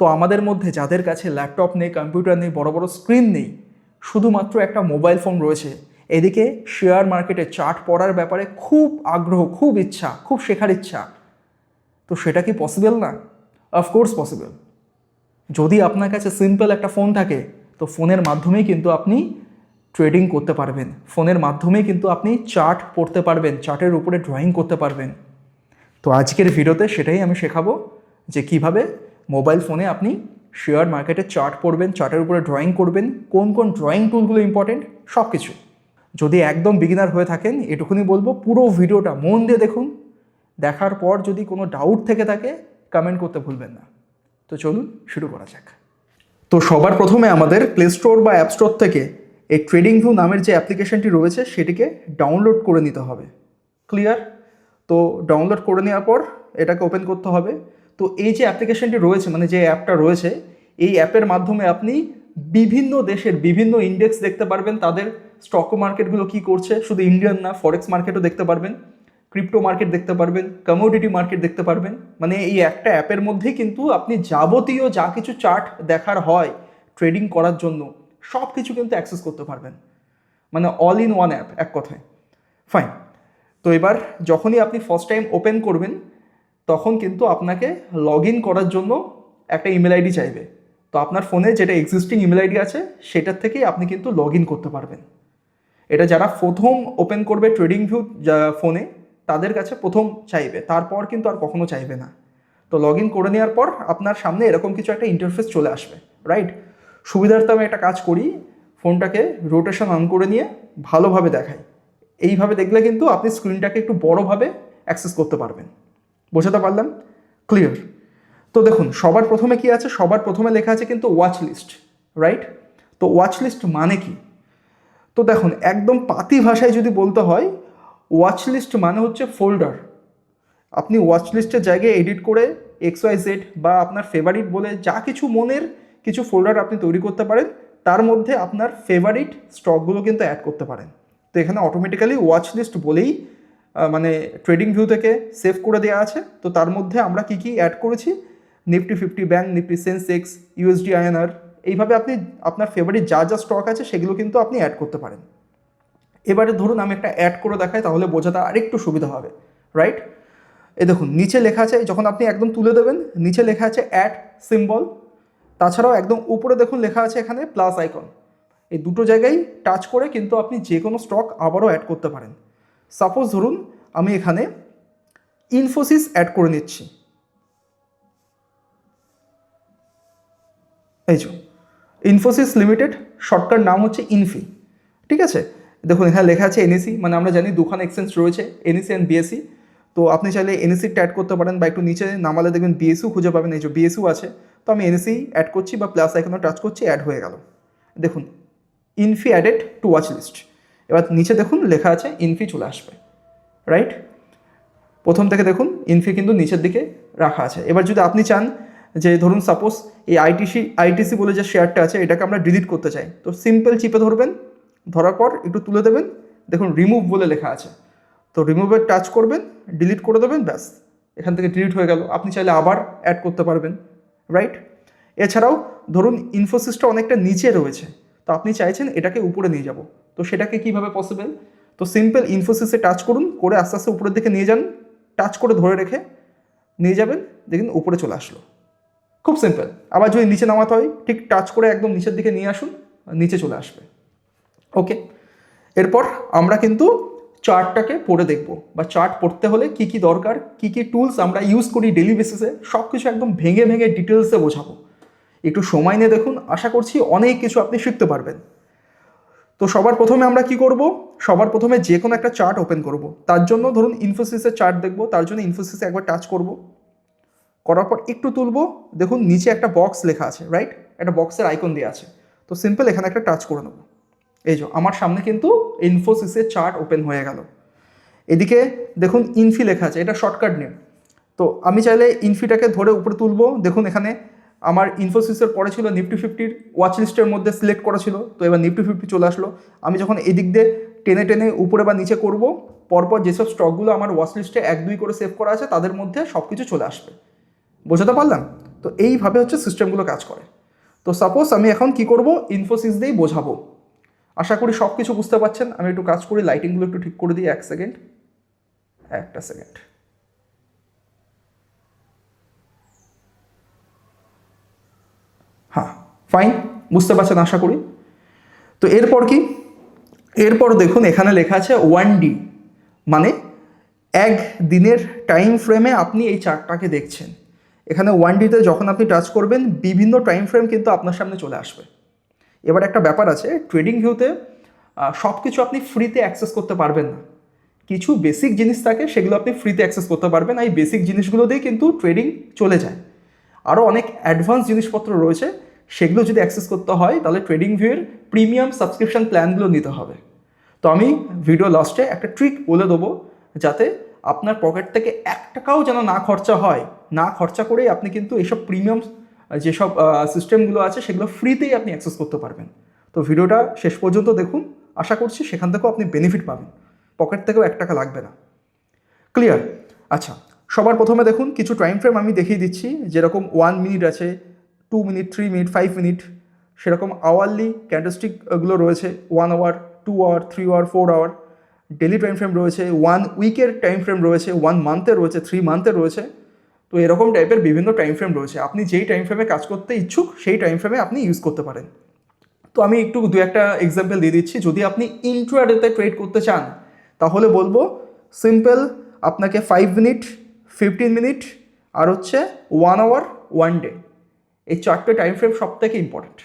তো আমাদের মধ্যে যাদের কাছে ল্যাপটপ নেই, কম্পিউটার নেই, বড় বড় স্ক্রিন নেই, শুধুমাত্র একটা মোবাইল ফোন রয়েছে, এদিকে শেয়ার মার্কেটে চার্ট পড়ার ব্যাপারে খুব আগ্রহ, খুব ইচ্ছা, খুব শেখার ইচ্ছা, তো সেটা কি পসিবল না? Of course possible. যদি আপনার কাছে সিম্পল একটা ফোন থাকে, তো ফোনের মাধ্যমেই কিন্তু আপনি ট্রেডিং করতে পারবেন, ফোনের মাধ্যমেই কিন্তু আপনি চার্ট পড়তে পারবেন, চার্টের উপরে ড্রয়িং করতে পারবেন। তো আজকের ভিডিওতে সেটাই আমি শেখাবো, যে কিভাবে মোবাইল ফোনে আপনি শেয়ার মার্কেটে চার্ট পড়বেন, চার্টের উপরে ড্রয়িং করবেন, কোন কোন ড্রয়িং টুলগুলো ইম্পর্টেন্ট, সব কিছু। যদি একদম বিগিনার হয়ে থাকেন, এটুকুনি বলবো, পুরো ভিডিওটা মন দিয়ে দেখুন। দেখার পর যদি কোনো ডাউট থেকে থাকে, কমেন্ট করতে ভুলবেন না। তো চলুন শুরু করা যাক। তো সবার প্রথমে আমাদের প্লে স্টোর বা অ্যাপ স্টোর থেকে এই ট্রেডিং ভিউ নামের যে অ্যাপ্লিকেশনটি রয়েছে সেটিকে ডাউনলোড করে নিতে হবে। ক্লিয়ার? তো ডাউনলোড করে নেওয়ার পর এটাকে ওপেন করতে হবে। তো এই যে অ্যাপ্লিকেশনটি রয়েছে, মানে যে অ্যাপটা রয়েছে, এই অ্যাপের মাধ্যমে আপনি বিভিন্ন দেশের বিভিন্ন ইন্ডেক্স দেখতে পারবেন, তাদের স্টক মার্কেটগুলো কী করছে, শুধু ইন্ডিয়ান না, ফরেক্স মার্কেটও দেখতে পারবেন, ক্রিপ্টো মার্কেট দেখতে পারবেন, কমোডিটি মার্কেট দেখতে পারবেন। মানে এই একটা অ্যাপের মধ্যেই কিন্তু আপনি যাবতীয় যা কিছু চার্ট দেখার হয় ট্রেডিং করার জন্য, সব কিছু কিন্তু অ্যাক্সেস করতে পারবেন। মানে অল ইন ওয়ান অ্যাপ, এক কথায়। ফাইন। তো এবার যখনই আপনি ফার্স্ট টাইম ওপেন করবেন, তখন কিন্তু আপনাকে লগ ইন করার জন্য একটা ইমেল আইডি চাইবে। তো আপনার ফোনে যেটা এক্সিস্টিং ইমেল আইডি আছে সেটার থেকেই আপনি কিন্তু লগ ইন করতে পারবেন। এটা যারা প্রথম ওপেন করবে ট্রেডিং ভিউ ফোনে, তাদের কাছে প্রথম চাইবে, তারপর কিন্তু আর কখনো চাইবে না। তো লগ ইন করে নেওয়ার পর আপনার সামনে এরকম কিছু একটা ইন্টারফেস চলে আসবে, রাইট? সুবিধার্থে আমি একটা কাজ করি, ফোনটাকে রোটেশন অন করে নিয়ে ভালোভাবে দেখাই। এইভাবে দেখলে কিন্তু আপনি স্ক্রিনটাকে একটু বড়োভাবে অ্যাক্সেস করতে পারবেন। বোঝাতে পারলাম? ক্লিয়ার? তো দেখুন, সবার প্রথমে কি আছে, সবার প্রথমে লেখা আছে কিন্তু ওয়াচ লিস্ট, রাইট? তো ওয়াচ লিস্ট মানে কি? তো দেখুন, একদম পাতি ভাষায় যদি বলতে হয়, ওয়াচ লিস্ট মানে হচ্ছে ফোল্ডার। আপনি ওয়াচ লিস্টের জায়গায় এডিট করে XYZ বা আপনার ফেভারিট বলে যা কিছু মনের কিছু ফোল্ডার আপনি তৈরি করতে পারেন, তার মধ্যে আপনার ফেভারিট স্টকগুলো কিন্তু অ্যাড করতে পারেন। তো এখানে অটোমেটিক্যালি ওয়াচ লিস্ট বলেই মানে ট্রেডিং ভিউ থেকে সেভ করে দেওয়া আছে। তো তার মধ্যে আমরা কি কি অ্যাড করেছি, Nifty 50 bank, Nifty Sensex, USD INR, এইভাবে আপনি আপনার ফেভারিট যা যা স্টক আছে সেগুলো কিন্তু আপনি অ্যাড করতে পারেন। এবারে ধরুন আমি একটা অ্যাড করে দেখাই, তাহলে বোঝাতে আরেকটু সুবিধা হবে, রাইট? এই দেখুন, নিচে লেখা আছে, যখন আপনি একদম তুলে দেবেন, নিচে লেখা আছে অ্যাড সিম্বল। তাছাড়াও একদম উপরে দেখুন লেখা আছে এখানে প্লাস আইকন। এই দুটো জায়গায় টাচ করে কিন্তু আপনি যে কোনো স্টক আবারও অ্যাড করতে পারেন। সাপোজ ধরুন আমি এখানে ইনফোসিস অ্যাড করে নিচ্ছি। এই যে ইনফোসিস লিমিটেড, শর্টকাট নাম হচ্ছে ইনফি, ঠিক আছে? দেখুন এখানে লেখা আছে NSE, মানে আমরা জানি দুখানা এক্সচেঞ্জ রয়েছে, NSE অ্যান্ড BSE। তো আপনি চাইলে NSE অ্যাড করতে পারেন, বা একটু নিচে নামালে দেখবেন BSE খুঁজে পাবেন। এই যে BSE আছে, তো আমি NSE অ্যাড করছি বা প্লাস আইকনে টাচ করছি, অ্যাড হয়ে গেল। দেখুন ইনফি অ্যাডেড টু ওয়াচ লিস্ট। এবার নিচে দেখুন লেখা আছে ইনফি, চলে আসবে, রাইট? প্রথম থেকে দেখুন ইনফি কিন্তু নিচের দিকে রাখা আছে। এবার যদি আপনি চান যে ধরুন সাপোজ এই আইটিসি বলে যে শেয়ারটা আছে, এটাকে আমরা ডিলিট করতে চাই, তো সিম্পল চিপে ধরবেন, ধরার পর একটু তুলে দেবেন, দেখুন রিমুভ বলে লেখা আছে, তো রিমুভের টাচ করবেন, ডিলিট করে দেবেন, ব্যাস এখান থেকে ডিলিট হয়ে গেল। আপনি চাইলে আবার অ্যাড করতে পারবেন, রাইট? এছাড়াও ধরুন ইনফোসিসটা অনেকটা নিচে রয়েছে, তো আপনি চাইছেন এটাকে উপরে নিয়ে যাব, তো সেটাকে কীভাবে পসিবল? তো সিম্পল ইনফোসিসে টাচ করুন, করে আস্তে আস্তে উপরের দিকে নিয়ে যান, টাচ করে ধরে রেখে নিয়ে যাবেন, দেখুন উপরে চলে আসলো। খুব সিম্পল। আবার যদি নিচে নামাতে হয়, ঠিক টাচ করে একদম নিচের দিকে নিয়ে আসুন, নিচে চলে আসবে। ওকে, এরপর আমরা কিন্তু চার্টটাকে পড়ে দেখব, বা চার্ট পড়তে হলে কি কি দরকার, কি কি টুলস আমরা ইউজ করি ডেলি বেসিসে, সব কিছু একদম ভেঙে ভেঙে ডিটেলসে বোঝাবো। একটু সময় নিয়ে দেখুন, আশা করছি অনেক কিছু আপনি শিখতে পারবেন। তো সবার প্রথমে আমরা কি করব, সবার প্রথমে যে কোনো একটা চার্ট ওপেন করব। তার জন্য ধরুন ইনফোসিসের চার্ট দেখব, তার জন্য ইনফোসিসে একবার টাচ করব, করার পর একটু তুলব, দেখুন নিচে একটা বক্স লেখা আছে, রাইট? একটা বক্সের আইকন দেওয়া আছে, তো সিম্পল এখানে একটা টাচ করে নেব। এই যে আমার সামনে কিন্তু ইনফোসিসের চার্ট ওপেন হয়ে গেল। এদিকে দেখুন ইনফি লেখা আছে, এটা শর্টকাট নেম। তো আমি চাইলে ইনফিটাকে ধরে উপরে তুলবো, দেখুন এখানে আমার ইনফোসিসের পরে ছিল নিফটি 50 ওয়াচ লিস্টের মধ্যে সিলেক্ট করা ছিল, তো এবার নিফটি 50 চলে আসলো। আমি যখন এদিক দিয়ে টেনে টেনে উপরে বা নিচে করব, পরপর যেসব স্টকগুলো আমার ওয়াচ লিস্টে 1-2 করে সেভ করা আছে, তাদের মধ্যে সব কিছু চলে আসবে। বোঝাতে পারলাম? তো এইভাবে হচ্ছে সিস্টেমগুলো কাজ করে। তো সাপোজ আমি এখন কি করব, ইনফোসিস দিয়েই বোঝাবো। আশা করি সব কিছু বুঝতে পারছেন। আমি একটু কাজ করি, লাইটিংগুলো একটু ঠিক করে দিই, একটা সেকেন্ড। হ্যাঁ, ফাইন, বুঝতে পারছেন আশা করি। তো এরপর কি, এরপর দেখুন এখানে লেখা আছে 1D, মানে এক দিনের টাইম ফ্রেমে আপনি এই চার্টটাকে দেখছেন। এখানে 1Dতে যখন আপনি টাচ করবেন বিভিন্ন টাইম ফ্রেম কিন্তু আপনার সামনে চলে আসবে। এবার একটা ব্যাপার আছে, ট্রেডিং ভিউতে সব কিছু আপনি ফ্রিতে অ্যাক্সেস করতে পারবেন না। কিছু বেসিক জিনিস থাকে সেগুলো আপনি ফ্রিতে অ্যাক্সেস করতে পারবেন, এই বেসিক জিনিসগুলো দিয়ে কিন্তু ট্রেডিং চলে যায়। আরও অনেক অ্যাডভান্স জিনিসপত্র রয়েছে, সেগুলো যদি অ্যাক্সেস করতে হয় তাহলে ট্রেডিং ভিউয়ের প্রিমিয়াম সাবস্ক্রিপশন প্ল্যানগুলো নিতে হবে। তো আমি ভিডিও লাস্টে একটা ট্রিক বলে দেবো, যাতে আপনার পকেট থেকে 1 টাকাও যেন না খরচা হয়, না খরচা করেই আপনি কিন্তু এইসব প্রিমিয়াম যেসব সিস্টেমগুলো আছে সেগুলো ফ্রিতেই আপনি অ্যাক্সেস করতে পারবেন। তো ভিডিওটা শেষ পর্যন্ত দেখুন, আশা করছি সেখান থেকেও আপনি বেনিফিট পাবেন, পকেট থেকেও 1 টাকা লাগবে না। ক্লিয়ার? আচ্ছা, সবার প্রথমে দেখুন কিছু টাইম ফ্রেম আমি দেখিয়ে দিচ্ছি, যেরকম 1 মিনিট আছে, 2 মিনিট, 3 মিনিট, 5 মিনিট, সেরকম আওয়ারলি ক্যান্ডেলস্টিকগুলো রয়েছে, 1 hour, 2 hour, 3 hour, 4 hour. Daily time frame রয়েছে, 1 উইকের টাইম ফ্রেম রয়েছে, 1 মান্থের রয়েছে, 3 মান্থের রয়েছে। তো এরকম টাইপের বিভিন্ন টাইম ফ্রেম রয়েছে, আপনি যেই টাইম ফ্রেমে কাজ করতে ইচ্ছুক সেই টাইম ফ্রেমে আপনি ইউজ করতে পারেন। তো আমি একটু 2-1টা এক্সাম্পল দিয়ে দিচ্ছি। যদি আপনি ইন্ট্রাডেতে ট্রেড করতে চান তাহলে বলবো সিম্পল, আপনাকে 5 মিনিট, 15 মিনিট আর হচ্ছে 1 আওয়ার, 1 ডে, এই 4টে টাইম ফ্রেম সব থেকে ইম্পর্টেন্ট।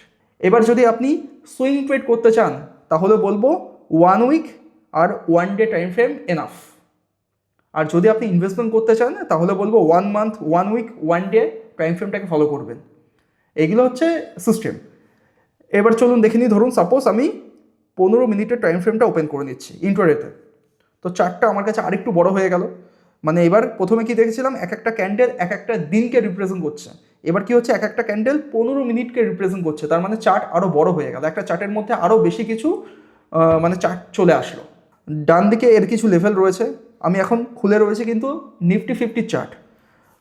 এবার যদি আপনি সুইং ট্রেড করতে চান তাহলে বলবো 1 উইক আর 1 ডে টাইম ফ্রেম এনাফ। আর যদি আপনি ইনভেস্টমেন্ট করতে চান তাহলে বলবো 1 মান্থ, 1 উইক, 1 ডে টাইম ফ্রেমটাকে ফলো করবেন। এগুলো হচ্ছে সিস্টেম। এবার চলুন দেখে নিই। ধরুন সাপোজ আমি 15 মিনিটের টাইম ফ্রেমটা ওপেন করে নিচ্ছি ইন্ট্রাডেতে। তো চার্টটা আমার কাছে আরেকটু বড় হয়ে গেল। মানে এবার প্রথমে কি দেখেছিলাম, এক একটা ক্যান্ডেল এক একটা দিনকে রিপ্রেজেন্ট করছে। এবার কি হচ্ছে, এক একটা ক্যান্ডেল 15 মিনিটকে রিপ্রেজেন্ট করছে। তার মানে চার্ট আরও বড় হয়ে গেল, একটা চার্টের মধ্যে আরও বেশি কিছু মানে চার্ট চলে আসলো। ডান দিকে এর কিছু লেভেল রয়েছে। আমি এখন খুলে রয়েছি কিন্তু নিফটি 50 চার্ট।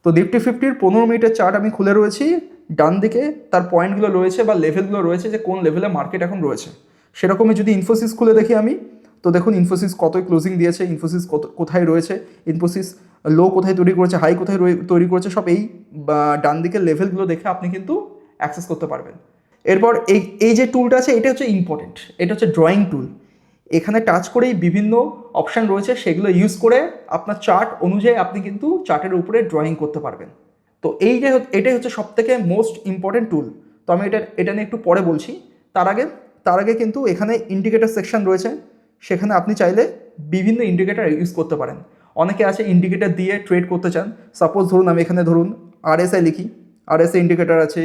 তো নিফটি 50-র 15 মিনিটের চার্ট আমি খুলে রয়েছি। ডান দিকে তার পয়েন্টগুলো রয়েছে বা লেভেলগুলো রয়েছে, যে কোন লেভেলে মার্কেট এখন রয়েছে। সেরকমই যদি ইনফোসিস খুলে দেখি আমি, তো দেখুন ইনফোসিস কতই ক্লোজিং দিয়েছে, ইনফোসিস কোথায় রয়েছে, ইনফোসিস লো কোথায় তৈরি করেছে, হাই কোথায় তৈরি করেছে, সব এই ডান দিকের লেভেলগুলো দেখে আপনি কিন্তু অ্যাক্সেস করতে পারবেন। এরপর এই যে টুলটা আছে এটা হচ্ছে ইম্পর্টেন্ট, এটা হচ্ছে ড্রয়িং টুল। এখানে টাচ করেই বিভিন্ন অপশান রয়েছে, সেগুলো ইউজ করে আপনার চার্ট অনুযায়ী আপনি কিন্তু চার্টের উপরে ড্রয়িং করতে পারবেন। তো এটাই হচ্ছে সবথেকে মোস্ট ইম্পর্টেন্ট টুল। তো আমি এটা নিয়ে একটু পরে বলছি। তার আগে কিন্তু এখানে ইন্ডিকেটর সেকশন রয়েছে, সেখানে আপনি চাইলে বিভিন্ন ইন্ডিকেটর ইউজ করতে পারেন। অনেকে আছে ইন্ডিকেটর দিয়ে ট্রেড করতে চান। সাপোজ ধরুন আমি এখানে ধরুন আরএসআই লিখি, আরএসআই ইন্ডিকেটর আছে,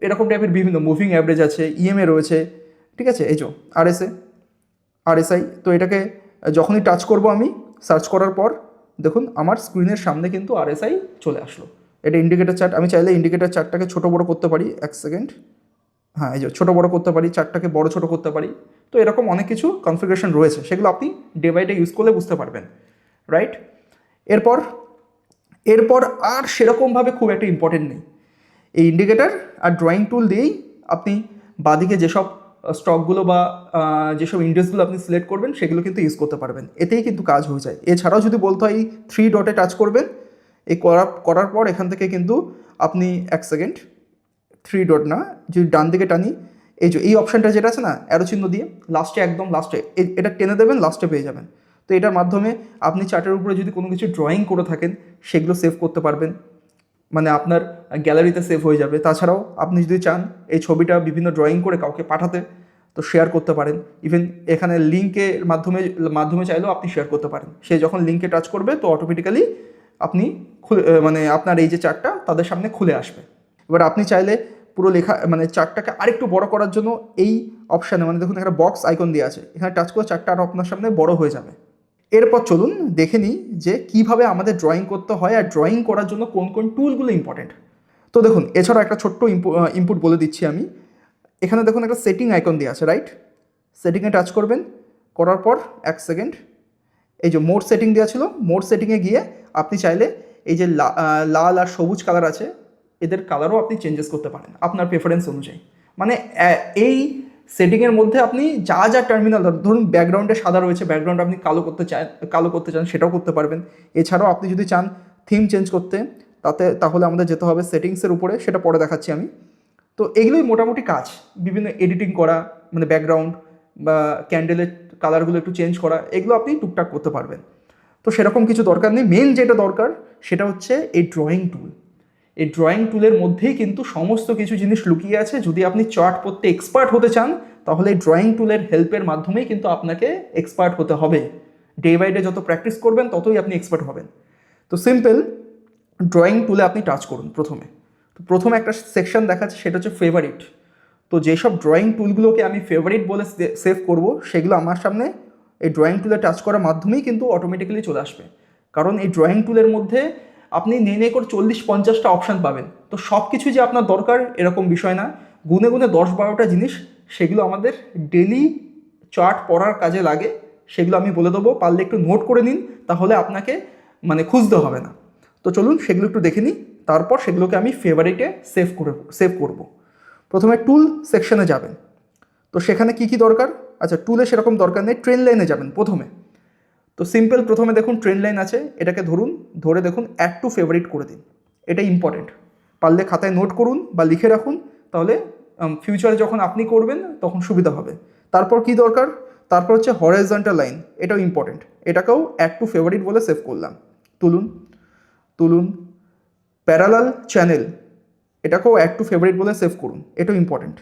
এরকম টাইপের বিভিন্ন মুভিং অ্যাভারেজ আছে, ইএমএ রয়েছে, ঠিক আছে, এই যে আরএসআই। তো এটাকে যখনই টাচ করব আমি, সার্চ করার পর দেখুন আমার স্ক্রিনের সামনে কিন্তু আরএসআই চলে আসলো। এটা ইন্ডিকেটর চার্ট। আমি চাইলে ইন্ডিকেটর চার্টটাকে ছোটো বড়ো করতে পারি, 1 সেকেন্ড। হ্যাঁ, এই যে ছোটো বড়ো করতে পারি, চার্টটাকে বড় ছোটো করতে পারি। তো এরকম অনেক কিছু কনফিগারেশন রয়েছে, সেগুলো আপনি ডে বাই ডে ইউজ করলে বুঝতে পারবেন, রাইট? এরপর আর সেরকমভাবে খুব একটা ইম্পর্টেন্ট নেই। এই ইন্ডিকেটর আর ড্রয়িং টুল দিয়েই আপনি বাদিকে যেসব স্টকগুলো বা যেসব ইন্ডেক্সগুলো আপনি সিলেক্ট করবেন সেগুলো কিন্তু ইউজ করতে পারবেন, এতেই কিন্তু কাজ হয়ে যায়। এছাড়াও যদি বলতে হয়, এই 3 ডটে টাচ করবেন, এই করার পর এখান থেকে কিন্তু আপনি 1 সেকেন্ড, 3 ডট না, যদি ডান দিকে টানি, এই অপশানটা যেটা আছে না অ্যারো চিহ্ন দিয়ে, লাস্টে একদম লাস্টে এটা টেনে দেবেন, লাস্টে পেয়ে যাবেন। তো এটার মাধ্যমে আপনি চার্টের উপরে যদি কোনো কিছু ড্রয়িং করে থাকেন সেগুলো সেভ করতে পারবেন, মানে আপনার গ্যালারিতে সেভ হয়ে যাবে। তাছাড়াও আপনি যদি চান এই ছবিটা বিভিন্ন ড্রয়িং করে কাউকে পাঠাতে, তো শেয়ার করতে পারেন। ইভেন এখানে লিঙ্কের মাধ্যমে চাইলেও আপনি শেয়ার করতে পারেন। সে যখন লিঙ্কে টাচ করবে তো অটোমেটিক্যালি আপনি মানে আপনার এই যে চার্টটা তাদের সামনে খুলে আসবে। এবার আপনি চাইলে পুরো লেখা মানে চার্টটাকে আরেকটু বড় করার জন্য এই অপশানে, মানে দেখুন একটা বক্স আইকন দেওয়া আছে, এখানে টাচ করে চার্টটা আরও আপনার সামনে বড় হয়ে যাবে। এরপর চলুন দেখে নিই যে কীভাবে আমাদের ড্রয়িং করতে হয় আর ড্রয়িং করার জন্য কোন কোন টুলগুলো ইম্পর্টেন্ট। তো দেখুন এছাড়াও একটা ছোট্ট ইনপুট বলে দিচ্ছি আমি। এখানে দেখুন একটা সেটিং আইকন দেওয়া আছে, রাইট? সেটিংয়ে টাচ করবেন, করার পর 1 সেকেন্ড, এই যে মোড সেটিং দেওয়া ছিল, মোড সেটিংয়ে গিয়ে আপনি চাইলে এই যে লাল আর সবুজ কালার আছে এদের কালারও আপনি চেঞ্জেস করতে পারেন আপনার প্রেফারেন্স অনুযায়ী। মানে এই সেটিংয়ের মধ্যে আপনি যা যা টার্মিনাল, ধরুন ব্যাকগ্রাউন্ডে সাদা রয়েছে, ব্যাকগ্রাউন্ড আপনি কালো করতে চান সেটাও করতে পারবেন। এছাড়াও আপনি যদি চান থিম চেঞ্জ করতে, তাহলে আমাদের যেতে হবে সেটিংসের উপরে, সেটা পরে দেখাচ্ছি আমি। তো এগুলোই মোটামুটি কাজ, বিভিন্ন এডিটিং করা, মানে ব্যাকগ্রাউন্ড বা ক্যান্ডেলের কালারগুলো একটু চেঞ্জ করা, এগুলো আপনি টুকটাক করতে পারবেন। তো সেরকম কিছু দরকার নেই। মেন যেটা দরকার সেটা হচ্ছে এই ড্রয়িং টুল। এই ড্রয়িং টুলের মধ্যেই কিন্তু সমস্ত কিছু জিনিস লুকিয়ে আছে। যদি আপনি চার্ট করতে এক্সপার্ট হতে চান তাহলে এই ড্রয়িং টুলের হেল্পের মাধ্যমেই কিন্তু আপনাকে এক্সপার্ট হতে হবে। ডে বাই ডে যত প্র্যাকটিস করবেন ততই আপনি এক্সপার্ট হবেন। তো সিম্পল, ড্রয়িং টুলে আপনি টাচ করুন প্রথমে। তো প্রথমে একটা সেকশন দেখাচ্ছে, সেটা হচ্ছে ফেভারিট। তো যেসব ড্রয়িং টুলগুলোকে আমি ফেভারিট বলে সেভ করব, সেগুলো আমার সামনে এই ড্রয়িং টুলে টাচ করার মাধ্যমেই কিন্তু অটোমেটিক্যালি চলে আসবে। কারণ এই ড্রয়িং টুলের মধ্যে আপনি নেই করে 40-50টা অপশান পাবেন। তো সব কিছু যে আপনার দরকার এরকম বিষয় না, গুনে গুনে 10-12টা জিনিস, সেগুলো আমাদের ডেলি চার্ট পড়ার কাজে লাগে। সেগুলো আমি বলে দেবো, পারলে একটু নোট করে নিন, তাহলে আপনাকে মানে খুঁজতে হবে না। তো চলুন সেগুলো একটু দেখে নিই, তারপর সেগুলোকে আমি ফেভারিটে সেভ করব। প্রথমে টুল সেকশনে যাবেন। তো সেখানে কি কি দরকার? আচ্ছা, টুলে সেরকম দরকার নেই, ট্রেন লাইনে যাবেন প্রথমে। তো সিম্পল, প্রথমে দেখুন ট্রেন লাইন আছে, এটাকে ধরে দেখুন অ্যাড টু ফেভারিট করে দিন। এটা ইম্পর্টেন্ট, পারলে খাতায় নোট করুন বা লিখে রাখুন, তাহলে ফিউচারে যখন আপনি করবেন তখন সুবিধা হবে। তারপর কি দরকার? তারপর হচ্ছে হরাইজন্টাল লাইন, এটাও ইম্পর্টেন্ট, এটাকেও অ্যাড টু ফেভারিট বলে সেভ করলাম। তুলুন প্যারালাল চ্যানেল, এটাকেও অ্যাড টু ফেভারিট বলে সেভ করুন, এটাও ইম্পর্টেন্ট।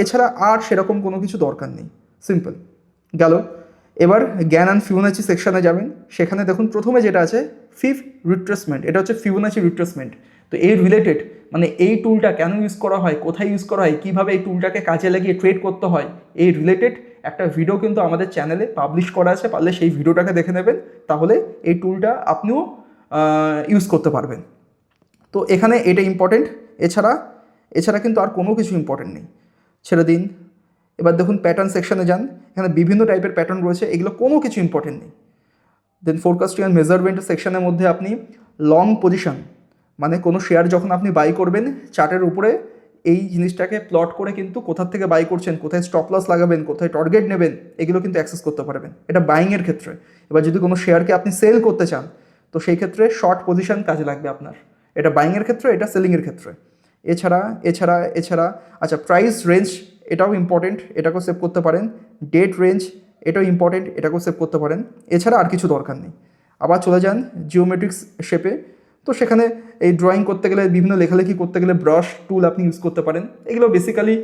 এছাড়া আর সেরকম কোনো কিছু দরকার নেই। সিম্পল গেল। এবার জ্ঞান অ্যান্ড ফিবোনাচি সেকশানে যাবেন। সেখানে দেখুন প্রথমে যেটা আছে ফিফথ রিট্রেসমেন্ট, এটা হচ্ছে ফিবোনাচি রিট্রেসমেন্ট। তো এই রিলেটেড, মানে এই টুলটা কেন ইউজ করা হয়, কোথায় ইউজ করা হয়, কীভাবে এই টুলটাকে কাজে লাগিয়ে ট্রেড করতে হয়, এই রিলেটেড একটা ভিডিও কিন্তু আমাদের চ্যানেলে পাবলিশ করা আছে, পারলে সেই ভিডিওটাকে দেখে নেবেন, তাহলে এই টুলটা আপনিও ইউজ করতে পারবেন। তো এখানে এটা ইম্পর্টেন্ট। এছাড়া কিন্তু আর কোনো কিছু ইম্পর্টেন্ট নেই, ছেড়ে দিন। এবার দেখুন প্যাটার্ন সেকশনে যান, এখানে বিভিন্ন টাইপের প্যাটার্ন রয়েছে, এগুলো কোনো কিছু ইম্পর্টেন্ট নেই। দেন ফোরকাস্টিং অ্যান্ড মেজারমেন্ট সেকশনের মধ্যে আপনি লং পজিশন, মানে কোনো শেয়ার যখন আপনি বাই করবেন চার্টের উপরে এই জিনিসটাকে প্লট করে কিন্তু কোথা থেকে বাই করছেন, কোথায় স্টপ লস লাগাবেন, কোথায় টার্গেট নেবেন, এগুলো কিন্তু অ্যাক্সেস করতে পারবেন। এটা বাইংয়ের ক্ষেত্রে। এবার যদি কোনো শেয়ারকে আপনি সেল করতে চান তো সেই ক্ষেত্রে শর্ট পজিশন কাজে লাগবে আপনার। এটা বাইংয়ের ক্ষেত্রে, এটা সেলিংয়ের ক্ষেত্রে। এছাড়া আচ্ছা, প্রাইস রেঞ্জ, এটাও ইম্পর্টেন্ট, এটাকেও সেভ করতে পারেন। ডেট রেঞ্জ, এটাও ইম্পর্টেন্ট, এটাকেও সেভ করতে পারেন। এছাড়া আর কিছু দরকার নেই। আবার চলে যান জিওমেট্রিক্স শেপে। তো সেখানে এই ড্রয়িং করতে গেলে, বিভিন্ন লেখালেখি করতে গেলে ব্রাশ টুল আপনি ইউজ করতে পারেন। এগুলো বেসিক্যালি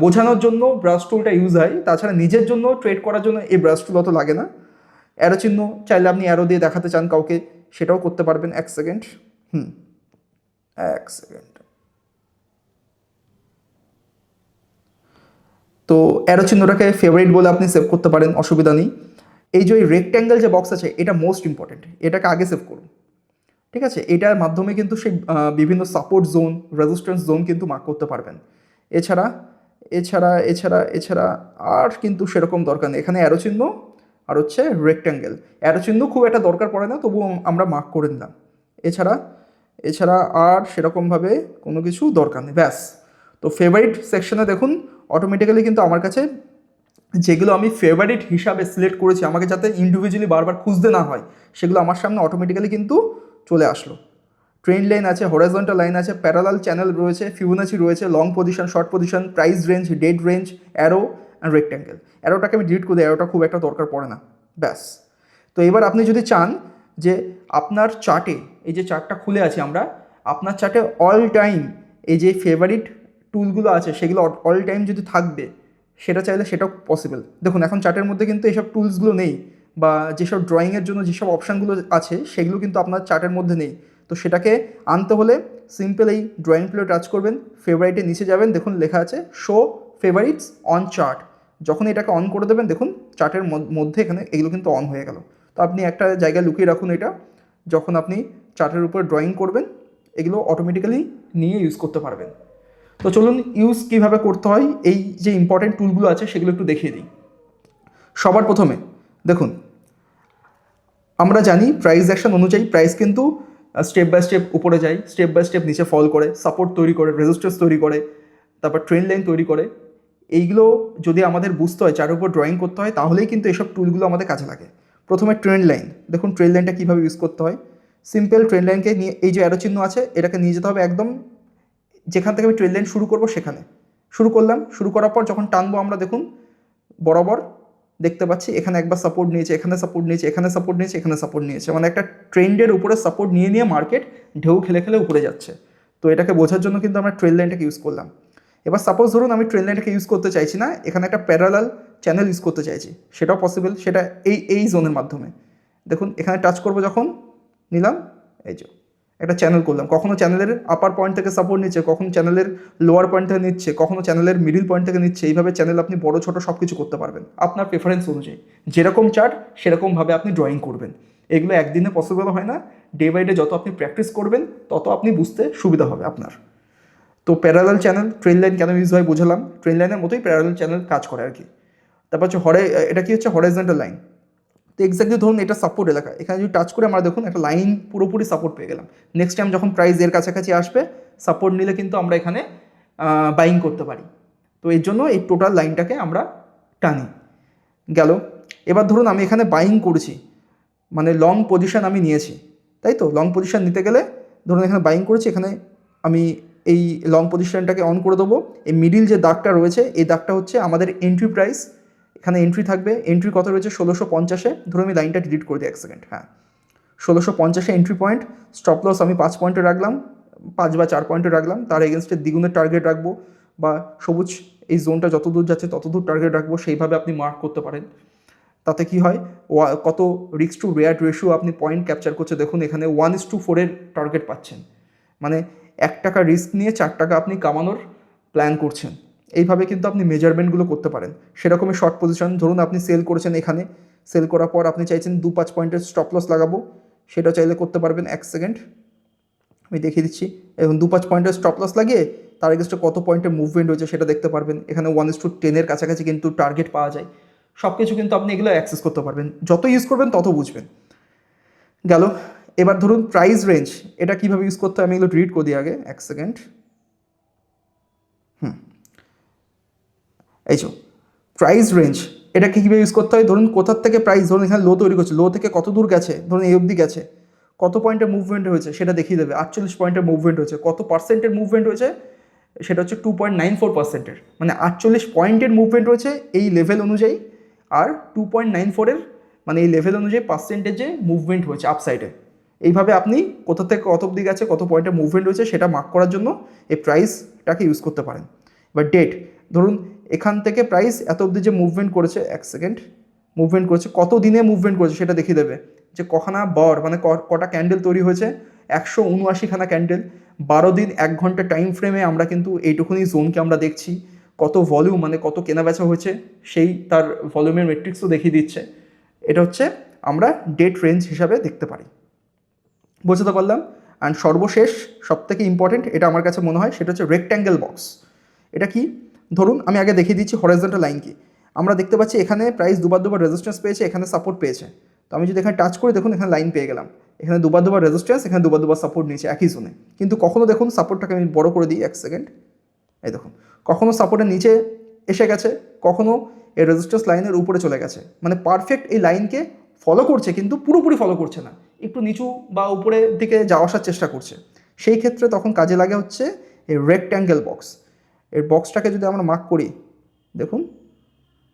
বোঝানোর জন্য ব্রাশ টুলটা ইউজ হয়, তাছাড়া নিজের জন্য ট্রেড করার জন্য এই ব্রাশ টুল অত লাগে না। অ্যারো চিহ্ন, চাইলে আপনি অ্যারো দিয়ে দেখাতে চান কাউকে, সেটাও করতে পারবেন। এক সেকেন্ড। তো অ্যারো চিহ্নটাকে ফেভারিট বলে আপনি সেভ করতে পারেন, অসুবিধা নেই। এই যে রেক্ট্যাঙ্গেল যে বক্স আছে, এটা মোস্ট ইম্পর্টেন্ট, এটাকে আগে সেভ করুন। ঠিক আছে, এটার মাধ্যমে কিন্তু সেই বিভিন্ন সাপোর্ট জোন, রেজিস্ট্যান্স জোন কিন্তু মার্ক করতে পারবেন। এছাড়া আর কিন্তু সেরকম দরকার নেই। এখানে অ্যারো চিহ্ন আর হচ্ছে রেক্ট্যাঙ্গেল, অ্যারো চিহ্ন খুব একটা দরকার পড়ে না, তবুও আমরা মার্ক করে নিলাম। এছাড়া আর সেরকমভাবে কোনো কিছু দরকার নেই, ব্যাস। তো ফেভারিট সেকশনে দেখুন অটোমেটিক্যালি কিন্তু আমার কাছে যেগুলো আমি ফেভারিট হিসাবে সিলেক্ট করেছি, আমাকে যাতে ইন্ডিভিজুয়ালি বারবার খুঁজতে না হয়, সেগুলো আমার সামনে অটোমেটিক্যালি কিন্তু চলে আসলো। ট্রেন্ড লাইন আছে, হরাইজন্টাল লাইন আছে, প্যারালাল চ্যানেল রয়েছে, ফিবোনাচি রয়েছে, long position, short position, price range, date range, arrow and rectangle. অ্যারোটাকে আমি ডিলিট করে দিই, অ্যারোটা খুব একটা দরকার পড়ে না, ব্যাস। তো এবার আপনি যদি চান যে আপনার চার্টে, এই যে চার্টটা খুলে আছে আমরা, আপনার চার্টে অল টাইম এই যে ফেভারিট টুলগুলো আছে সেগুলো অল টাইম যদি থাকবে, সেটা চাইলে সেটাও পসিবল। দেখুন এখন চার্টের মধ্যে কিন্তু এইসব টুলসগুলো নেই, বা যেসব ড্রয়িংয়ের জন্য যেসব অপশানগুলো আছে সেগুলো কিন্তু আপনার চার্টের মধ্যে নেই। তো সেটাকে আনতে হলে সিম্পল এই ড্রয়িং টুলে টাচ করবেন, ফেভারিটের নিচে যাবেন, দেখুন লেখা আছে শো ফেভারিটস অন চার্ট। যখন এটাকে অন করে দেবেন, দেখুন চার্টের মধ্যে এখানে এগুলো কিন্তু অন হয়ে গেল। তো আপনি একটা জায়গায় লুকিয়ে রাখুন এটা, যখন আপনি চার্টের উপর ড্রয়িং করবেন এগুলো অটোমেটিক্যালি নিয়ে ইউজ করতে পারবেন। তো চলুন ইউজ কীভাবে করতে হয়, এই যে ইম্পর্টেন্ট টুলগুলো আছে সেগুলো একটু দেখিয়ে দিই। সবার প্রথমে দেখুন, আমরা জানি প্রাইস অ্যাকশন অনুযায়ী প্রাইস কিন্তু স্টেপ বাই স্টেপ উপরে যায়, স্টেপ বাই স্টেপ নিচে ফল করে, সাপোর্ট তৈরি করে, রেজিস্ট্যান্স তৈরি করে, তারপর ট্রেন্ড লাইন তৈরি করে। এইগুলো যদি আমাদের বুঝতে হয়, যার উপর ড্রয়িং করতে হয়, তাহলেই কিন্তু এসব টুলগুলো আমাদের কাজে লাগে। প্রথমে ট্রেন্ড লাইন, দেখুন ট্রেন্ড লাইনটা কীভাবে ইউজ করতে হয়। সিম্পল ট্রেন্ড লাইনকে নিয়ে, এই যে অ্যারো চিহ্ন আছে এটাকে নিয়ে যেতে হবে একদম যেখান থেকে আমি ট্রেন্ড লাইন শুরু করবো সেখানে। শুরু করলাম, শুরু করার পর যখন টানবো আমরা দেখুন বরাবর দেখতে পাচ্ছি এখানে একবার সাপোর্ট নিয়েছে, এখানে সাপোর্ট নিয়েছে, এখানে সাপোর্ট নিয়েছে, এখানে সাপোর্ট নিয়েছে, মানে একটা ট্রেন্ডের উপরে সাপোর্ট নিয়ে নিয়ে মার্কেট ঢেউ খেলে খেলে উপরে যাচ্ছে। তো এটাকে বোঝার জন্য কিন্তু আমরা ট্রেন্ড লাইনটাকে ইউজ করলাম। এবার সাপোজ ধরুন আমি ট্রেন্ড লাইনটাকে ইউজ করতে চাইছি না, এখানে একটা প্যারালাল চ্যানেল ইউজ করতে চাইছি, সেটাও পসিবল। সেটা এই জোনের মাধ্যমে দেখুন এখানে টাচ করবো, যখন নিলাম এই যে একটা চ্যানেল করলাম, কখনো চ্যানেলের আপার পয়েন্ট থেকে সাপোর্ট নিচ্ছে, কখনো চ্যানেলের লোয়ার পয়েন্ট থেকে নিচ্ছে, কখনো চ্যানেলের মিডিল পয়েন্ট থেকে নিচ্ছে। এইভাবে চ্যানেল আপনি বড় ছোট সব কিছু করতে পারবেন আপনার প্রেফারেন্স অনুযায়ী। যেরকম চার্ট সেরকমভাবে আপনি ড্রয়িং করবেন। এগুলো একদিনে পসিবল হয় না, ডে বাই ডে যত আপনি প্র্যাকটিস করবেন তত আপনি বুঝতে সুবিধা হবে আপনার। তো প্যারালাল চ্যানেল ট্রেন্ড লাইন কেন ইউজ হয় বোঝালাম, ট্রেন্ড লাইনের মতোই প্যারালাল চ্যানেল কাজ করে আর কি। তারপর হচ্ছে এটা কি হচ্ছে হরাইজন্টাল লাইন। তো এক্স্যাক্টলি ধরুন এটা সাপোর্ট এলাকা, এখানে যদি টাচ করে আমরা দেখুন একটা লাইন পুরোপুরি সাপোর্ট পেয়ে গেলাম। নেক্সট টাইম যখন প্রাইস এর কাছাকাছি আসবে, সাপোর্ট নিলে কিন্তু আমরা এখানে বাইং করতে পারি। তো এর জন্য এই টোটাল লাইনটাকে আমরা টানি। গেল। এবার ধরুন আমি এখানে বাইং করছি, মানে লং পজিশন আমি নিয়েছি, তাই তো। লং পজিশন নিতে গেলে ধরুন এখানে বাইং করেছি, এখানে আমি এই লং পজিশনটাকে অন করে দেবো। এই মিডিল যে দাগটা রয়েছে, এই দাগটা হচ্ছে আমাদের এন্ট্রি প্রাইস। এখানে এন্ট্রি থাকবে, এন্ট্রি কত রয়েছে 1650-এ। ধরুন আমি লাইনটা ডিলিট করে দিই 1 সেকেন্ড। হ্যাঁ, 1650-এ এন্ট্রি পয়েন্ট। স্টপ লস আমি 5 পয়েন্টে রাখলাম, 5 বা 4 পয়েন্টে রাখলাম। তার এগেনস্টে দ্বিগুণের টার্গেট রাখবো, বা সবুজ এই জোনটা যত দূর যাচ্ছে তত দূর টার্গেট রাখবো। সেইভাবে আপনি মার্ক করতে পারেন। তাতে কি হয়, কত রিস্ক টু রেয়ার্ড রেশিও আপনি পয়েন্ট ক্যাপচার করছে দেখুন, এখানে 1:4-এর টার্গেট পাচ্ছেন। মানে 1 টাকা রিস্ক নিয়ে 4 টাকা আপনি কামানোর প্ল্যান করছেন। এইভাবে কিন্তু আপনি মেজারমেন্টগুলো করতে পারেন। সেরকমই শর্ট পজিশন, ধরুন আপনি সেল করেছেন, এখানে সেল করার পর আপনি চাইছেন 2-5 পয়েন্টের স্টপ লস লাগাবো, সেটা চাইলে করতে পারবেন। 1 সেকেন্ড আমি দেখিয়ে দিচ্ছি। এখন 2-5 পয়েন্টের স্টপ লস লাগিয়ে তার এগেন্সটে কত পয়েন্টের মুভমেন্ট হয়েছে সেটা দেখতে পারবেন। এখানে 1:10-এর কাছাকাছি কিন্তু টার্গেট পাওয়া যায়। সব কিছু কিন্তু আপনি এগুলো অ্যাক্সেস করতে পারবেন। যত ইউজ করবেন তত বুঝবেন। গেল। এবার ধরুন প্রাইস রেঞ্জ, এটা কীভাবে ইউজ করতে হয় আমি এগুলো ডিলিট করে দিই আগে। 1 সেকেন্ড। এই যে প্রাইস রেঞ্জ, এটা কীভাবে ইউজ করতে হয়, ধরুন কোথার থেকে প্রাইস, ধরুন এখানে লো তৈরি করছে, লো থেকে কত দূর গেছে, ধরুন এই অবধি গেছে, কত পয়েন্টের মুভমেন্ট হয়েছে সেটা দেখিয়ে দেবে। 48 পয়েন্টের মুভমেন্ট হয়েছে, কত পার্সেন্টের মুভমেন্ট হয়েছে, সেটা হচ্ছে 2.94%। মানে 48 পয়েন্টের মুভমেন্ট হয়েছে এই লেভেল অনুযায়ী, আর 2.94-এর মানে এই লেভেল অনুযায়ী পার্সেন্টেজে মুভমেন্ট হয়েছে আপসাইডে। এইভাবে আপনি কোথা থেকে কত অবধি গেছে, কত পয়েন্টের মুভমেন্ট হয়েছে সেটা মার্ক করার জন্য এই প্রাইসটাকে ইউজ করতে পারেন। এবার ডেট, ধরুন এখান থেকে প্রাইস এত অবধি যে মুভমেন্ট করেছে, 1 সেকেন্ড, মুভমেন্ট করেছে, কত দিনে মুভমেন্ট করেছে সেটা দেখিয়ে দেবে। যে কখানা বার মানে কটা ক্যান্ডেল তৈরি হয়েছে, 179খানা ক্যান্ডেল, 12 দিন 1 ঘন্টা টাইম ফ্রেমে আমরা কিন্তু এইটুকুনি জোনকে আমরা দেখছি। কত ভলিউম মানে কত কেনাবেচা হয়েছে সেই তার ভলিউমের মেট্রিক্সও দেখিয়ে দিচ্ছে। এটা হচ্ছে আমরা ডেট রেঞ্জ হিসাবে দেখতে পারি। বুঝতে পারলাম। অ্যান্ড সর্বশেষ সবথেকে ইম্পর্টেন্ট, এটা আমার কাছে মনে হয়, সেটা হচ্ছে রেক্ট্যাঙ্গেল বক্স। এটা কি, ধরুন আমি আগে দেখিয়ে দিচ্ছি হরাইজন্টাল লাইন কি। আমরা দেখতে পাচ্ছি এখানে প্রাইস দুবার রেজিস্ট্যান্স পেয়েছে, এখানে সাপোর্ট পেয়েছে। তো আমি যদি এখানে টাচ করি দেখুন এখানে লাইন পেয়ে গেলাম, এখানে দুবার রেজিস্ট্যান্স, এখানে দুবার সাপোর্ট নিয়েছে একই জোনে। কিন্তু কখনো দেখুন সাপোর্টটাকে আমি বড় করে দিই 1 সেকেন্ড, এই দেখুন কখনো সাপোর্টের নিচে এসে গেছে, কখনো এই রেজিস্ট্যান্স লাইনের উপরে চলে গেছে। মানে পারফেক্ট এই লাইনকে ফলো করছে, কিন্তু পুরোপুরি ফলো করছে না, একটু নিচু বা উপরের দিকে যাওয়া আসার চেষ্টা করছে। সেই ক্ষেত্রে তখন কাজে লাগে হচ্ছে এই রেক্ট্যাঙ্গেল বক্স। এর বক্সটাকে যদি আমরা মার্ক করি, দেখুন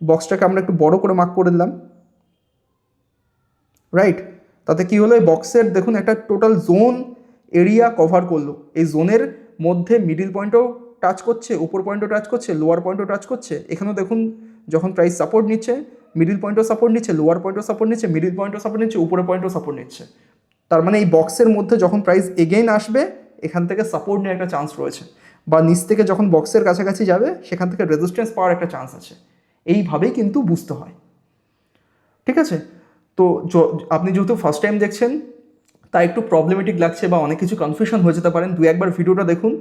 বক্সটাকে আমরা একটু বড় করে মার্ক করে দিলাম, রাইট। তাতে কি হলো, এই বক্সের দেখুন একটা টোটাল জোন এরিয়া কভার করলো। এই জোনের মধ্যে মিডিল পয়েন্টও টাচ করছে, উপর পয়েন্টও টাচ করছে, লোয়ার পয়েন্টও টাচ করছে। এখানেও দেখুন যখন প্রাইস সাপোর্ট নিচ্ছে, মিডিল পয়েন্টও সাপোর্ট নিচ্ছে, লোয়ার পয়েন্টও সাপোর্ট নিচ্ছে, মিডিল পয়েন্টও সাপোর্ট নিচ্ছে, উপরের পয়েন্টও সাপোর্ট নিচ্ছে। তার মানে এই বক্সের মধ্যে যখন প্রাইস এগেইন আসবে, এখান থেকে সাপোর্ট নেওয়ার একটা চান্স রয়েছে, বা নিচ থেকে যখন বক্সের কাছাকাছি যাবে সেখান থেকে রেজিস্ট্যান্স পাওয়ার একটা চান্স আছে। এইভাবেই কিন্তু বুঝতে হয়, ঠিক আছে। তো আপনি যেহেতু ফার্স্ট টাইম দেখছেন, তা একটু প্রবলেমেটিক লাগছে বা অনেক কিছু কনফিউশন হয়ে যেতে পারেন, 2-1বার ভিডিওটা দেখুন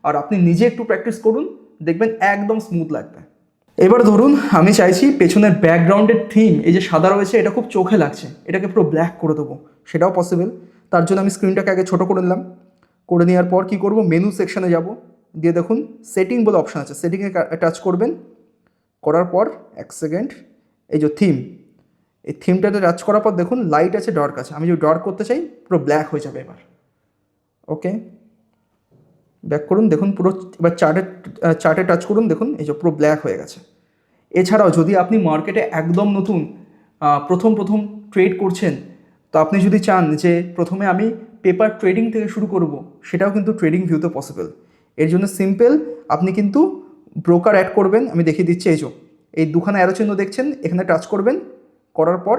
আর আপনি নিজে একটু প্র্যাকটিস করুন, দেখবেন একদম স্মুথ লাগবে। এবার ধরুন আমি চাইছি পেছনের ব্যাকগ্রাউন্ডের থিম, এই যে সাদা রয়েছে এটা খুব চোখে লাগছে, এটাকে পুরো ব্ল্যাক করে দেবো, সেটাও পসিবল। তার জন্য আমি স্ক্রিনটাকে আগে ছোটো করে নিলাম। করে নেওয়ার পর কী করব, মেনু সেকশানে যাব, দিয়ে দেখুন সেটিং বলে অপশান আছে, সেটিংয়ে টাচ করবেন। করার পর এক সেকেন্ড, এই যে থিম, এই থিমটাতে টাচ করার পর দেখুন লাইট আছে, ডার্ক আছে। আমি যদি ডার্ক করতে চাই পুরো ব্ল্যাক হয়ে যাবে এবার। ওকে, ব্যাক করুন, দেখুন পুরো এবার চার্টে টাচ করুন, দেখুন এই যে পুরো ব্ল্যাক হয়ে গেছে। এছাড়াও যদি আপনি মার্কেটে একদম নতুন প্রথম ট্রেড করছেন, তো আপনি যদি চান যে প্রথমে আমি পেপার ট্রেডিং থেকে শুরু করব, সেটাও কিন্তু ট্রেডিং ভিউতে পসিবল। এর জন্য সিম্পল, আপনি কিন্তু ব্রোকার অ্যাড করবেন। আমি দেখিয়ে দিচ্ছি, এই যে এই দুখানা অ্যারো চিহ্ন দেখছেন, এখানে টাচ করবেন। করার পর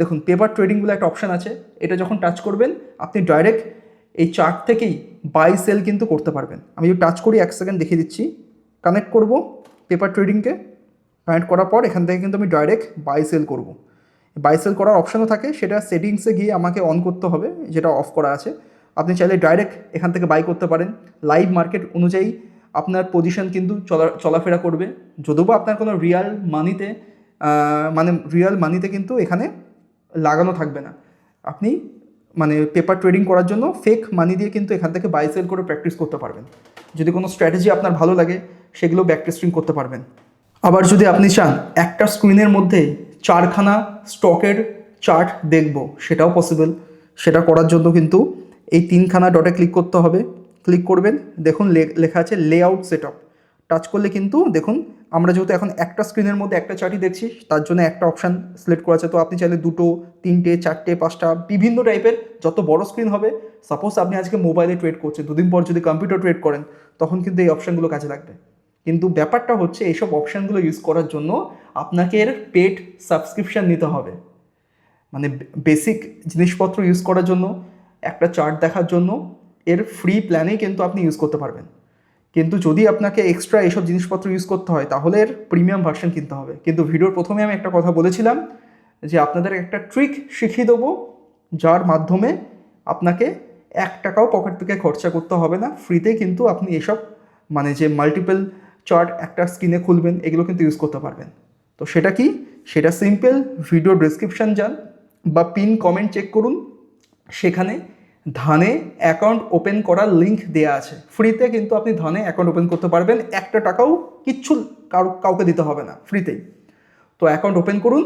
দেখুন পেপার ট্রেডিং বলে একটা অপশান আছে, এটা যখন টাচ করবেন আপনি ডাইরেক্ট এই চার্ট থেকেই বাই সেল কিন্তু করতে পারবেন। আমি যদি টাচ করি, এক সেকেন্ড দেখিয়ে দিচ্ছি, কানেক্ট করব পেপার ট্রেডিংকে। কানেক্ট করার পর এখান থেকে কিন্তু আমি ডাইরেক্ট বাই সেল করব। বাই সেল করার অপশানও থাকে, সেটা সেটিংসে গিয়ে আমাকে অন করতে হবে, যেটা অফ করা আছে। আপনি চাইলে ডাইরেক্ট এখান থেকে বাই করতে পারেন। লাইভ মার্কেট অনুযায়ী আপনার পজিশন কিন্তু চলাফেরা করবে। যদিও বা আপনার কোনো রিয়াল মানিতে কিন্তু এখানে লাগানো থাকবে না। আপনি মানে পেপার ট্রেডিং করার জন্য ফেক মানি দিয়ে কিন্তু এখান থেকে বাই সেল করে প্র্যাকটিস করতে পারবেন। যদি কোনো স্ট্র্যাটেজি আপনার ভালো লাগে, সেগুলো ব্যাক টেস্টিং করতে পারবেন। আবার যদি আপনি চান একটা স্ক্রিনের মধ্যে 4খানা স্টকের চার্ট দেখব, সেটাও পসিবল। সেটা করার জন্য কিন্তু এই 3খানা ডটে ক্লিক করতে হবে। ক্লিক করবেন, দেখুন লেখা আছে লেআউট সেটআপ। টাচ করলে কিন্তু দেখুন আমরা যেহেতু এখন একটা স্ক্রিনের মধ্যে একটা চার্টই দেখছি, তার জন্য একটা অপশান সিলেক্ট করা আছে। তো আপনি চাইলে 2, 3, 4, 5টা বিভিন্ন টাইপের, যত বড় স্ক্রিন হবে, সাপোজ আপনি আজকে মোবাইলে ট্রেড করছেন, 2 দিন পর যদি কম্পিউটার ট্রেড করেন, তখন কিন্তু এই অপশানগুলো কাজে লাগবে। কিন্তু ব্যাপারটা হচ্ছে এইসব অপশানগুলো ইউজ করার জন্য আপনাকে এর পেড সাবস্ক্রিপশান নিতে হবে। মানে বেসিক জিনিসপত্র ইউজ করার জন্য, একটা চার্ট দেখার জন্য এর ফ্রি প্ল্যানেই কিন্তু আপনি ইউজ করতে পারবেন। কিন্তু যদি আপনাকে এক্সট্রা এইসব জিনিসপত্র ইউজ করতে হয়, তাহলে এর প্রিমিয়াম ভার্সন কিনতে হবে। কিন্তু ভিডিওর প্রথমে আমি একটা কথা বলেছিলাম যে আপনাদের একটা ট্রিক শিখিয়ে দেবো, যার মাধ্যমে আপনাকে 1 টাকাও পকেট থেকে খরচা করতে হবে না। ফ্রিতেই কিন্তু আপনি এসব মানে যে মাল্টিপল চার্ট একটা স্ক্রিনে খুলবেন, এগুলো কিন্তু ইউজ করতে পারবেন। তো সেটা কি, সেটা সিম্পল, ভিডিও ডেসক্রিপশান যান বা পিন কমেন্ট চেক করুন, সেখানে ধানে অ্যাকাউন্ট ওপেন করার লিঙ্ক দেওয়া আছে। ফ্রিতে কিন্তু আপনি ধানে অ্যাকাউন্ট ওপেন করতে পারবেন, 1 টাকাও কিচ্ছু কাউকে দিতে হবে না, ফ্রিতেই। তো অ্যাকাউন্ট ওপেন করুন,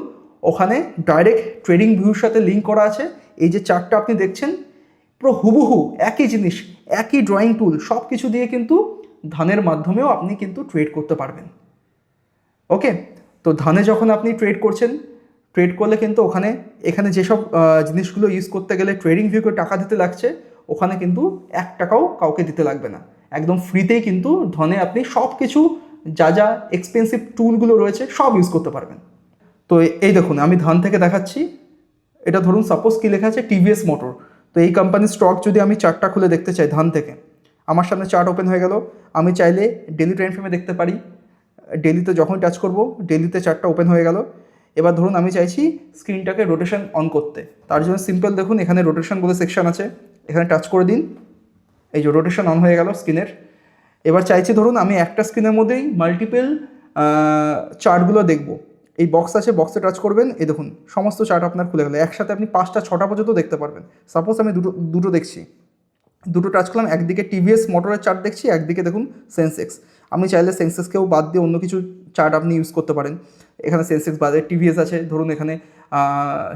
ওখানে ডাইরেক্ট ট্রেডিং ভিউর সাথে লিঙ্ক করা আছে। এই যে চার্টটা আপনি দেখছেন, পুরো হুবহু একই জিনিস, একই ড্রয়িং টুল, সব কিছু দিয়ে কিন্তু ধানের মাধ্যমেও আপনি কিন্তু ট্রেড করতে পারবেন। ওকে, তো ধানে যখন আপনি ট্রেড করছেন, ট্রেড করলে কিন্তু এখানে যেসব জিনিসগুলো ইউজ করতে গেলে ট্রেডিং ভিউকে টাকা দিতে লাগছে, ওখানে কিন্তু 1 টাকাও কাউকে দিতে লাগবে না। একদম ফ্রিতেই কিন্তু ধানে আপনি সব কিছু যা এক্সপেন্সিভ টুলগুলো রয়েছে সব ইউজ করতে পারবেন। তো এই দেখুন আমি ধান থেকে দেখাচ্ছি। এটা ধরুন সাপোজ কি লেখা আছে, টিভিএস মোটর। তো এই কোম্পানির স্টক যদি আমি চার্টটা খুলে দেখতে চাই ধান থেকে, আমার সামনে চার্ট ওপেন হয়ে গেল। আমি চাইলে ডেলি টাইম ফ্রেমে দেখতে পারি। ডেলিতে যখন টাচ করব, ডেলিতে চার্টটা ওপেন হয়ে গেল। এবার ধরুন আমি চাইছি স্ক্রিনটাকে রোটেশন অন করতে, তার জন্য সিম্পল দেখুন এখানে রোটেশন বলে সেকশন আছে, এখানে টাচ করে দিন। এই যে রোটেশন অন হয়ে গেল স্ক্রিনের। এবার চাইছি ধরুন আমি একটা স্ক্রিনের মধ্যেই মাল্টিপল চার্টগুলো দেখব, এই বক্স আছে, বক্সে টাচ করবেন, এই দেখুন সমস্ত চার্ট আপনার খুলে গেল। একসাথে আপনি 5টা 6টা পর্যন্ত দেখতে পারবেন। সাপোজ আমি দুটো দেখছি, দুটো টাচ করলাম, একদিকে টিভিএস মোটরের চার্ট দেখছি, একদিকে দেখুন সেন্সেক্স। আমি চাইলে সেন্সেক্সকেও বাদ দিয়ে অন্য কিছু চার্ট আপনি ইউজ করতে পারেন। এখানে সেন্সেক্স বাদে টিভিএস আছে, ধরুন এখানে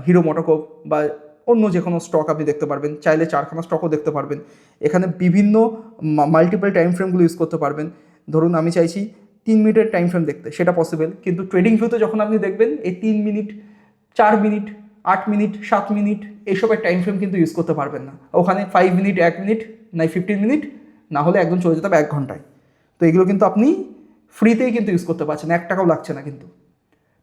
হিরো মোটোকর্প বা অন্য যে কোনো স্টক আপনি দেখতে পারবেন। চাইলে 4খানা স্টকও দেখতে পারবেন। এখানে বিভিন্ন মাল্টিপল টাইম ফ্রেমগুলো ইউজ করতে পারবেন। ধরুন আমি চাইছি 3 মিনিটের টাইম ফ্রেম দেখতে, সেটা পসিবল। কিন্তু ট্রেডিং ভিউতে যখন আপনি দেখবেন, এই 3 মিনিট, 4 মিনিট, 8 মিনিট, 7 মিনিট এইসবের টাইম ফ্রেম কিন্তু ইউজ করতে পারবেন না। ওখানে 5 মিনিট, 1 মিনিট, নাই 15 মিনিট, না হলে একদম চলে যেতে হবে 1 ঘন্টায়। তো এগুলো কিন্তু আপনি ফ্রিতেই কিন্তু ইউজ করতে পারছেন, 1 টাকাও লাগছে না কিন্তু।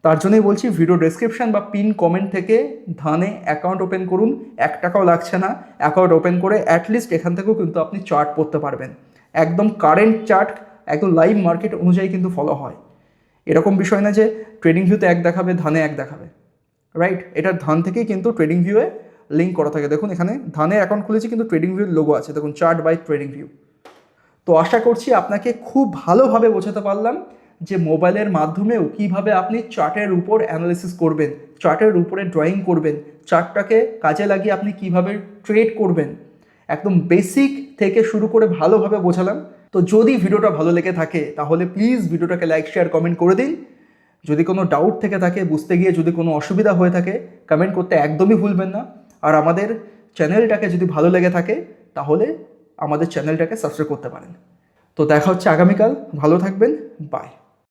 তার জন্যই বলছি ভিডিও ডেসক্রিপশান বা পিন কমেন্ট থেকে ধানে অ্যাকাউন্ট ওপেন করুন, 1 টাকাও লাগছে না। অ্যাকাউন্ট ওপেন করে অ্যাটলিস্ট এখান থেকেও কিন্তু আপনি চার্ট পড়তে পারবেন। একদম কারেন্ট চার্ট, একদম লাইভ মার্কেট অনুযায়ী কিন্তু ফলো হয়। এরকম বিষয় না যে ট্রেডিং ভিউতে 1 দেখাবে, ধানে 1 দেখাবে, রাইট? এটা ধান থেকেই কিন্তু ট্রেডিং ভিউয়ে লিঙ্ক করা থাকে। দেখুন এখানে ধানে অ্যাকাউন্ট খুলেছি, কিন্তু ট্রেডিং ভিউর লোগো আছে, দেখুন চার্ট বাই ট্রেডিং ভিউ। তো আশা করছি আপনাকে খুব ভালোভাবে বোঝাতে পারলাম যে মোবাইলের মাধ্যমেও কীভাবে আপনি চার্টের উপর অ্যানালিসিস করবেন, চার্টের উপরে ড্রয়িং করবেন, চার্টটাকে কাজে লাগিয়ে আপনি কিভাবে ট্রেড করবেন, একদম বেসিক থেকে শুরু করে ভালোভাবে বোঝালাম। তো যদি ভিডিওটা ভালো লেগে থাকে তাহলে প্লিজ ভিডিওটাকে লাইক শেয়ার কমেন্ট করে দিন। যদি কোনো ডাউট থেকে থাকে, বুঝতে গিয়ে যদি কোনো অসুবিধা হয়ে থাকে, কমেন্ট করতে একদমই ভুলবেন না। আর আমাদের চ্যানেলটাকে যদি ভালো লেগে থাকে তাহলে আমাদের চ্যানেলটাকে সাবস্ক্রাইব করতে পারেন। তো দেখা হচ্ছে আগামীকাল, ভালো থাকবেন, বাই।